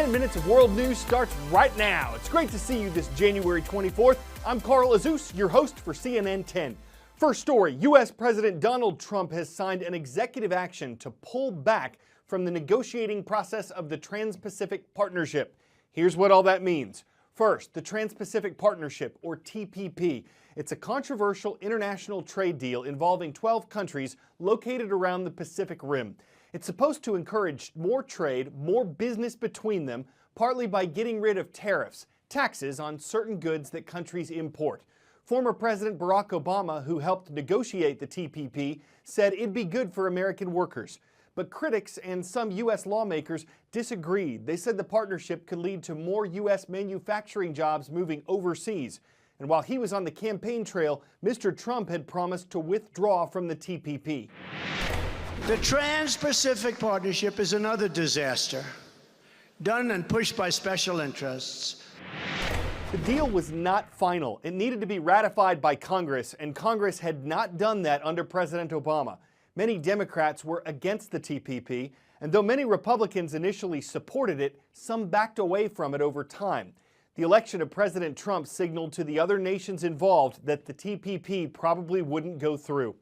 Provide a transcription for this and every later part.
10 minutes of world news starts right now. It's great to see you this January 24th. I'm Cral Azuz, your host for CNN 10. First story, U.S. President Donald Trump has signed an executive action to pull back from the negotiating process of the Trans-Pacific Partnership. Here's what all that means. First, the Trans-Pacific Partnership, or TPP. It's a controversial international trade deal involving 12 countries located around the Pacific Rim. It's supposed to encourage more trade, more business between them, partly by getting rid of tariffs, taxes on certain goods that countries import. Former President Barack Obama, who helped negotiate the TPP, said it'd be good for American workers. But critics and some U.S. lawmakers disagreed. They said the partnership could lead to more U.S. manufacturing jobs moving overseas. And while he was on the campaign trail, Mr. Trump had promised to withdraw from the TPP. The Trans-Pacific Partnership is another disaster, done and pushed by special interests. The deal was not final. It needed to be ratified by Congress, and Congress had not done that under President Obama. Many Democrats were against the TPP, and though many Republicans initially supported it, some backed away from it over time. The election of President Trump signaled to the other nations involved that the TPP probably wouldn't go through.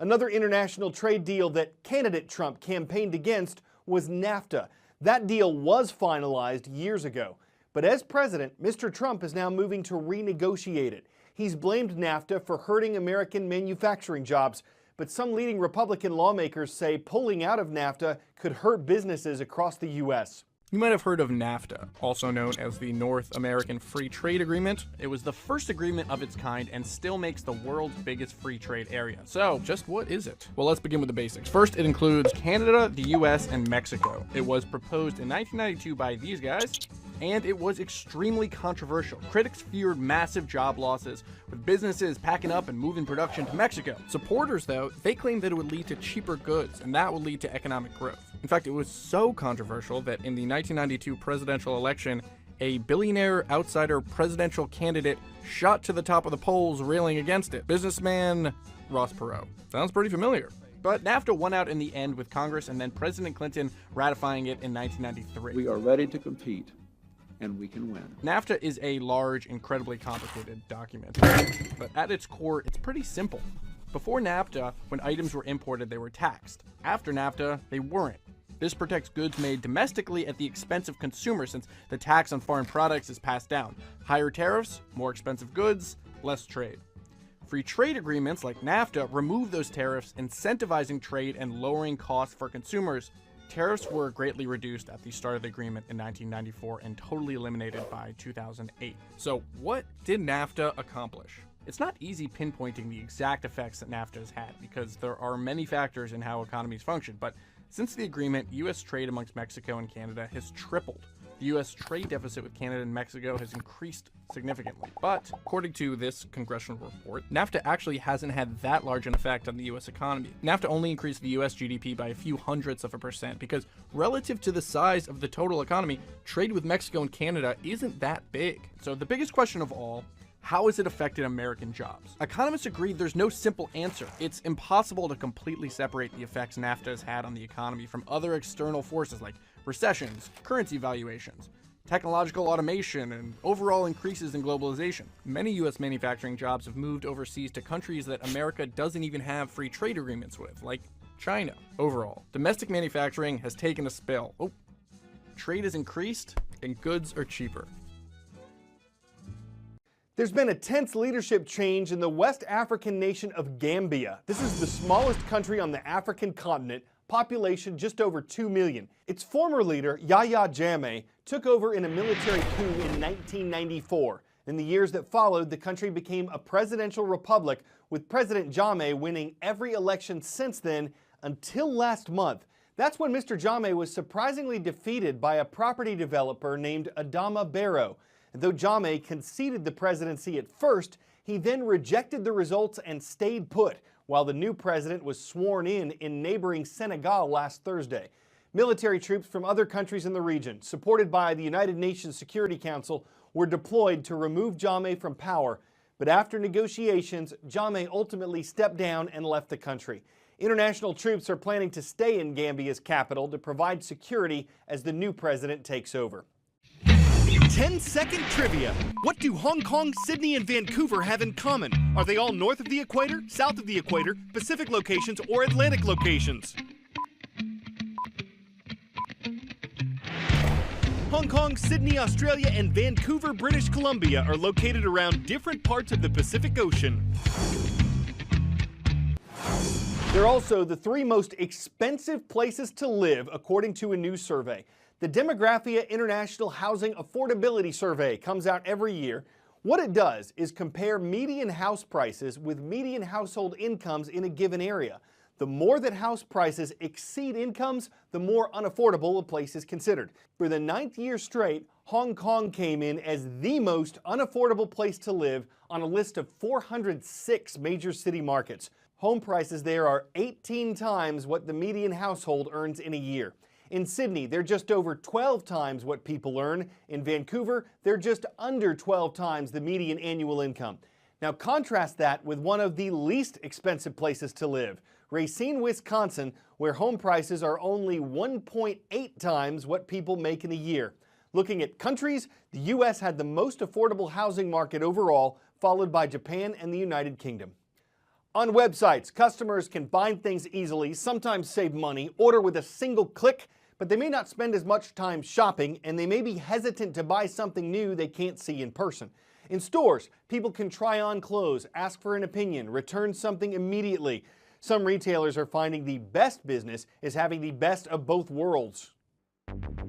Another international trade deal that candidate Trump campaigned against was NAFTA. That deal was finalized years ago. But as president, Mr. Trump is now moving to renegotiate it. He's blamed NAFTA for hurting American manufacturing jobs. But some leading Republican lawmakers say pulling out of NAFTA could hurt businesses across the U.S. You might have heard of NAFTA, also known as the North American Free Trade Agreement. It was the first agreement of its kind and still makes the world's biggest free trade area. So, just what is it? Well, let's begin with the basics. First, it includes Canada, the US, and Mexico. It was proposed in 1992 by these guys, and it was extremely controversial. Critics feared massive job losses, with businesses packing up and moving production to Mexico. Supporters, though, they claimed that it would lead to cheaper goods, and that would lead to economic growth. In fact, it was so controversial that in the 1992 presidential election, a billionaire outsider presidential candidate shot to the top of the polls railing against it. Businessman Ross Perot. Sounds pretty familiar. But NAFTA won out in the end with Congress and then President Clinton ratifying it in 1993. We are ready to compete, and we can win. NAFTA is a large, incredibly complicated document, but at its core, it's pretty simple. Before NAFTA, when items were imported, they were taxed. After NAFTA, they weren't. This protects goods made domestically at the expense of consumers, since the tax on foreign products is passed down. Higher tariffs, more expensive goods, less trade. Free trade agreements like NAFTA remove those tariffs, incentivizing trade and lowering costs for consumers. Tariffs were greatly reduced at the start of the agreement in 1994 and totally eliminated by 2008. So what did NAFTA accomplish? It's not easy pinpointing the exact effects that NAFTA has had because there are many factors in how economies function, but since the agreement, U.S. trade amongst Mexico and Canada has tripled. The U.S. trade deficit with Canada and Mexico has increased significantly. But according to this congressional report, NAFTA actually hasn't had that large an effect on the U.S. economy. NAFTA only increased the U.S. GDP by a few hundredths of a percent because relative to the size of the total economy, trade with Mexico and Canada isn't that big. So the biggest question of all, how has it affected American jobs? Economists agree there's no simple answer. It's impossible to completely separate the effects NAFTA has had on the economy from other external forces like recessions, currency valuations, technological automation, and overall increases in globalization. Many U.S. manufacturing jobs have moved overseas to countries that America doesn't even have free trade agreements with, like China. Overall, domestic manufacturing has taken a spill. Trade has increased, and goods are cheaper. There's been a tense leadership change in the West African nation of Gambia. This is the smallest country on the African continent, population just over 2 million. Its former leader, Yahya Jammeh, took over in a military coup in 1994. In the years that followed, the country became a presidential republic, with President Jammeh winning every election since then until last month. That's when Mr. Jammeh was surprisingly defeated by a property developer named Adama Barrow. And though Jammeh conceded the presidency at first, he then rejected the results and stayed put, while the new president was sworn in neighboring Senegal last Thursday. Military troops from other countries in the region, supported by the United Nations Security Council, were deployed to remove Jammeh from power. But after negotiations, Jammeh ultimately stepped down and left the country. International troops are planning to stay in Gambia's capital to provide security as the new president takes over. 10-second trivia. What do Hong Kong, Sydney, and Vancouver have in common? Are they all north of the equator, south of the equator, Pacific locations, or Atlantic locations? Hong Kong, Sydney, Australia, and Vancouver, British Columbia are located around different parts of the Pacific Ocean. They're also the 3 most expensive places to live, according to a new survey. The Demographia International Housing Affordability Survey comes out every year. What it does is compare median house prices with median household incomes in a given area. The more that house prices exceed incomes, the more unaffordable a place is considered. For the 9th year straight, Hong Kong came in as the most unaffordable place to live on a list of 406 major city markets. Home prices there are 18 times what the median household earns in a year. In Sydney, they're just over 12 times what people earn. In Vancouver, they're just under 12 times the median annual income. Now contrast that with one of the least expensive places to live, Racine, Wisconsin, where home prices are only 1.8 times what people make in a year. Looking at countries, the U.S. had the most affordable housing market overall, followed by Japan and the United Kingdom. On websites, customers can find things easily, sometimes save money, order with a single click, but they may not spend as much time shopping, and they may be hesitant to buy something new they can't see in person. In stores, people can try on clothes, ask for an opinion, return something immediately. Some retailers are finding the best business is having the best of both worlds.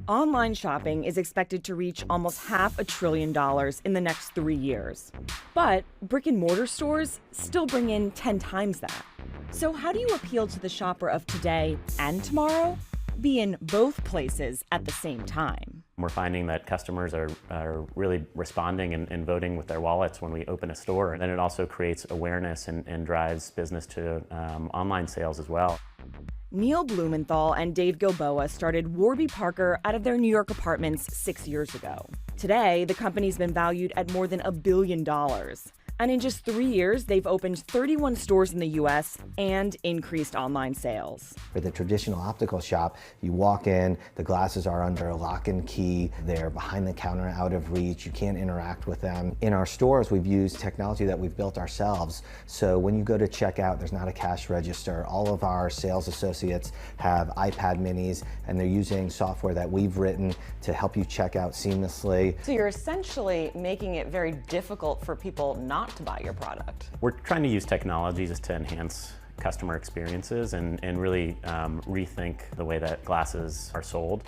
Online shopping is expected to reach almost $500 billion in the next 3 years. But brick-and-mortar stores still bring in 10 times that. So how do you appeal to the shopper of today and tomorrow? Be in both places at the same time. We're finding that customers are really responding and voting with their wallets when we open a store. And then it also creates awareness and drives business to online sales as well. Neil Blumenthal and Dave Gilboa started Warby Parker out of their New York apartments 6 years ago. Today, the company's been valued at more than $1 billion. And in just 3 years, they've opened 31 stores in the U.S. and increased online sales. For the traditional optical shop, you walk in, the glasses are under a lock and key, they're behind the counter, out of reach, you can't interact with them. In our stores, we've used technology that we've built ourselves, so when you go to checkout, there's not a cash register. All of our sales associates have iPad minis, and they're using software that we've written to help you check out seamlessly. So you're essentially making it very difficult for people not to buy your product. We're trying to use technologies to enhance customer experiences and really rethink the way that glasses are sold.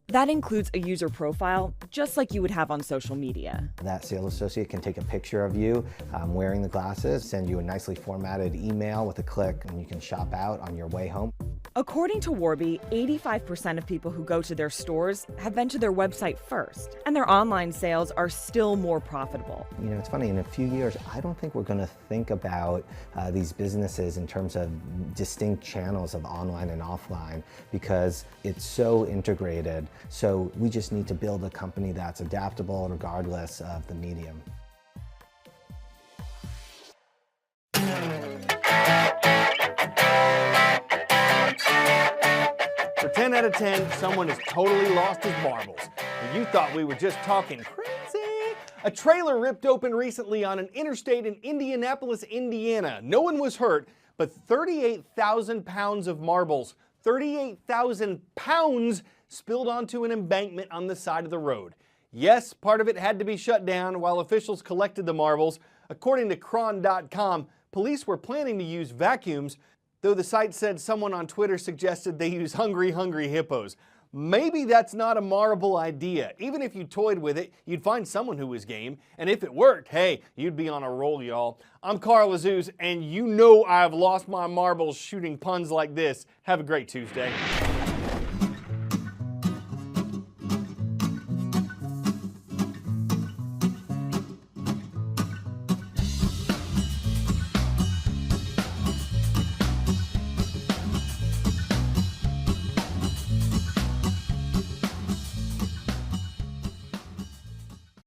That includes a user profile, just like you would have on social media. That sales associate can take a picture of you wearing the glasses, send you a nicely formatted email with a click, and you can shop out on your way home. According to Warby, 85% of people who go to their stores have been to their website first, and their online sales are still more profitable. You know, it's funny, in a few years, I don't think we're going to think about these businesses in terms of distinct channels of online and offline, because it's so integrated. So we just need to build a company that's adaptable regardless of the medium. For 10 out of 10, someone has totally lost his marbles. And you thought we were just talking crazy. A trailer ripped open recently on an interstate in Indianapolis, Indiana. No one was hurt, but 38,000 pounds of marbles, 38,000 pounds spilled onto an embankment on the side of the road. Yes, part of it had to be shut down while officials collected the marbles. According to Cron.com, police were planning to use vacuums, though the site said someone on Twitter suggested they use hungry hippos. Maybe that's not a marble idea. Even if you toyed with it, you'd find someone who was game. And if it worked, hey, you'd be on a roll, y'all. I'm Carl Azuz, and you know I've lost my marbles shooting puns like this. Have a great Tuesday.